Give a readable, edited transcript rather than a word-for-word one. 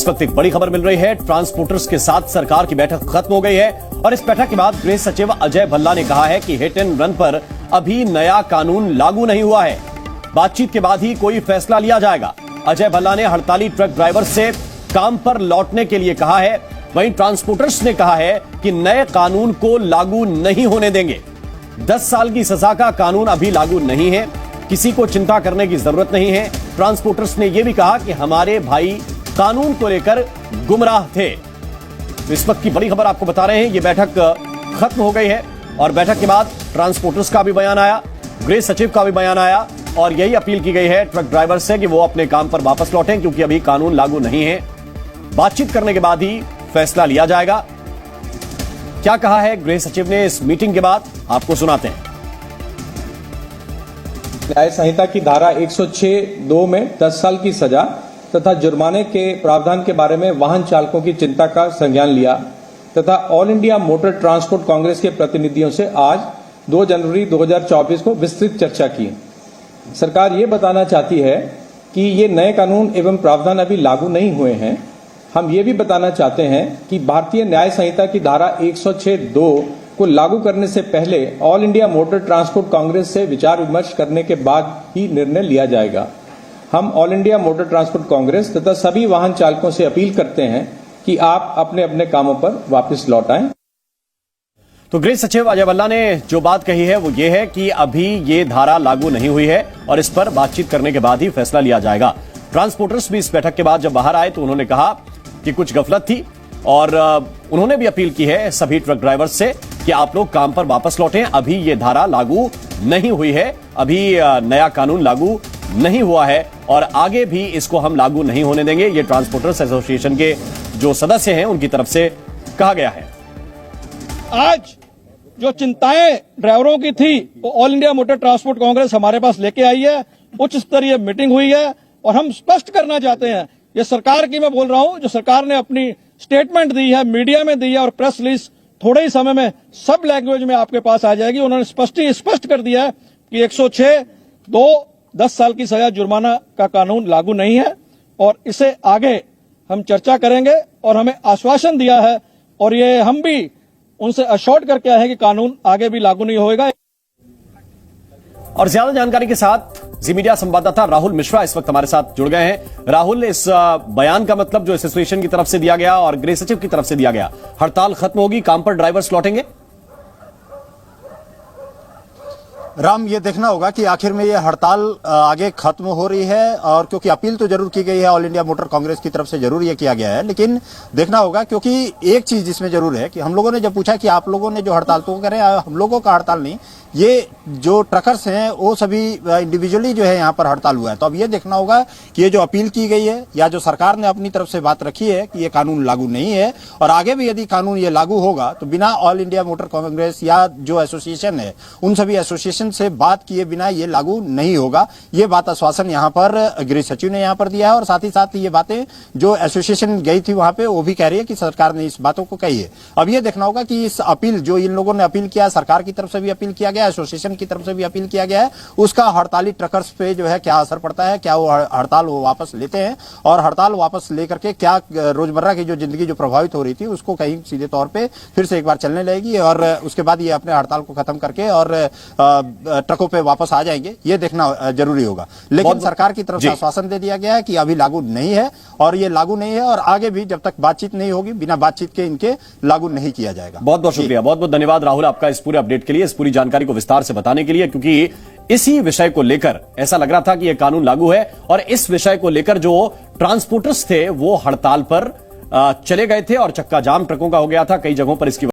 इस वक्त एक बड़ी खबर मिल रही है। ट्रांसपोर्टर्स के साथ सरकार की बैठक खत्म हो गई है और इस बैठक के बाद गृह सचिव अजय भल्ला ने कहा है कि हिट एंड रन पर अभी नया कानून लागू नहीं हुआ है। बातचीत के बाद ही कोई फैसला लिया जाएगा। अजय भल्ला ने हड़ताली ट्रक ड्राइवर से काम पर लौटने के लिए कहा है। वहीं ट्रांसपोर्टर्स ने कहा है कि नए कानून को लागू नहीं होने देंगे। 10 साल की सजा का कानून अभी लागू नहीं है, किसी को चिंता करने की जरूरत नहीं है। ट्रांसपोर्टर्स ने यह भी कहा कि हमारे भाई कानून को लेकर गुमराह थे। तो इस वक्त की बड़ी खबर आपको बता रहे हैं, यह बैठक खत्म हो गई है और बैठक के बाद ट्रांसपोर्टर्स का भी बयान आया, गृह सचिव का भी बयान आया और यही अपील की गई है ट्रक ड्राइवर से कि वो अपने काम पर वापस लौटें क्योंकि अभी कानून लागू नहीं है। बातचीत करने के बाद ही फैसला लिया जाएगा। क्या कहा है गृह सचिव ने इस मीटिंग के बाद, आपको सुनाते हैं। न्याय संहिता की धारा 106(2) में 10 साल की सजा तथा जुर्माने के प्रावधान के बारे में वाहन चालकों की चिंता का संज्ञान लिया तथा all India motor transport Congress के प्रतिनिधियों से आज 2 जनवरी 2024 को विस्तृत चर्चा की। सरकार ये बताना चाहती है कि ये नए कानून एवं प्रावधान अभी लागू नहीं हुए हैं। हम ये भी बताना चाहते हैं कि भारतीय न्याय संहिता की धारा 106(2) को लागू करने से पहले all India motor transport Congress से विचार विमर्श करने के बाद ही निर्णय लिया जाएगा। हम all India motor transport Congress तथा सभी वाहन चालकों से अपील करते हैं कि आप अपने अपने कामों पर वापस लौट आएं। तो गृह सचिव अजय भल्ला ने जो बात कही है वो ये है कि अभी ये धारा लागू नहीं हुई है और इस पर बातचीत करने के बाद ही फैसला लिया जाएगा। ट्रांसपोर्टर्स भी इस बैठक के बाद जब बाहर आए तो उन्होंने कहा कि कुछ गफलत थी और उन्होंने भी अपील की है सभी ट्रक ड्राइवर्स से कि आप लोग काम पर वापस लौटें। अभी ये धारा लागू नहीं हुई है, अभी नया कानून लागू नहीं हुआ है और आगे भी इसको हम लागू नहीं होने देंगे। ये ट्रांसपोर्टर्स एसोसिएशन के जो सदस्य हैं उनकी तरफ से कहा गया है। आज जो चिंताएं ड्राइवरों की थी वो all India motor transport Congress हमारे पास लेके आई है। उच्च स्तरीय मीटिंग हुई है और हम स्पष्ट करना चाहते हैं, ये सरकार की मैं बोल रहा हूं, जो सरकार ने अपनी स्टेटमेंट दी है, मीडिया में दी है और प्रेस रिलीज थोड़े ही समय में सब लैंग्वेज में आपके पास आ जाएगी। उन्होंने स्पष्ट कर दिया है कि 106(2) 10 साल की सजा जुर्माना का कानून लागू नहीं है और इसे आगे हम चर्चा करेंगे और हमें आश्वासन दिया है और ये हम भी उनसे अश्योर्ड करके आए हैं कि कानून आगे भी लागू नहीं होगा। और ज्यादा जानकारी के साथ जी मीडिया संवाददाता राहुल मिश्रा इस वक्त हमारे साथ जुड़ गए हैं। राहुल, इस बयान का मतलब जो एसोसिएशन की तरफ से दिया गया और गृह सचिव की तरफ से दिया गया, हड़ताल खत्म होगी, काम पर ड्राइवर्स लौटेंगे? राम, ये देखना होगा कि आखिर में ये हड़ताल आगे खत्म हो रही है और क्योंकि अपील तो जरूर की गई है, ऑल इंडिया मोटर कांग्रेस की तरफ से जरूर ये किया गया है, लेकिन देखना होगा क्योंकि एक चीज इसमें जरूर है कि हम लोगों ने जब पूछा कि आप लोगों ने जो हड़ताल तो करें, हम लोगों का हड़ताल नहीं, ये जो ट्रकर्स हैं वो सभी इंडिविजुअली जो है यहाँ पर हड़ताल हुआ है। तो अब ये देखना होगा कि ये जो अपील की गई है या जो सरकार ने अपनी तरफ से बात रखी है कि ये कानून लागू नहीं है और आगे भी यदि कानून ये लागू होगा तो बिना ऑल इंडिया मोटर कांग्रेस या जो एसोसिएशन है उन सभी एसोसिएशन से बात किए बिना ये लागू नहीं होगा। ये बात आश्वासन यहाँ पर गृह सचिव ने यहाँ पर दिया है और साथ ही साथ ये बातें जो एसोसिएशन गई थी वहां पे वो भी कह रही है कि सरकार ने इस बातों को कही है। अब ये देखना होगा कि इस अपील जो इन लोगों ने अपील किया, सरकार की तरफ से भी अपील किया गया, एसोसिएशन की तरफ से भी अपील किया गया है, उसका हड़ताली ट्रकर्स पे जो है क्या असर पड़ता है, क्या वो हड़ताल वो वापस लेते हैं और हड़ताल वापस लेकर के क्या रोजमर्रा की जो जिंदगी जो प्रभावित हो रही थी उसको कहीं सीधे तौर पे फिर से एक बार चलने लगेगी और उसके बाद ये अपने हड़ताल को खत्म करके और ट्रकों पे वापस आ जाएंगे। ये देखना जरूरी होगा, लेकिन सरकार की तरफ से आश्वासन दे दिया गया है कि अभी लागू नहीं है और ये लागू नहीं है और आगे भी जब तक बातचीत नहीं होगी बिना बातचीत के इनके लागू नहीं किया जाएगा। बहुत बहुत शुक्रिया, बहुत बहुत धन्यवाद राहुल आपका इस पूरे अपडेट के लिए, इस पूरी जानकारी को विस्तार से बताने के लिए, क्योंकि इसी विषय को लेकर ऐसा लग रहा था कि यह कानून लागू है और इस विषय को लेकर जो ट्रांसपोर्टर्स थे वो हड़ताल पर चले गए थे और चक्का जाम ट्रकों का हो गया था कई जगहों पर। इसकी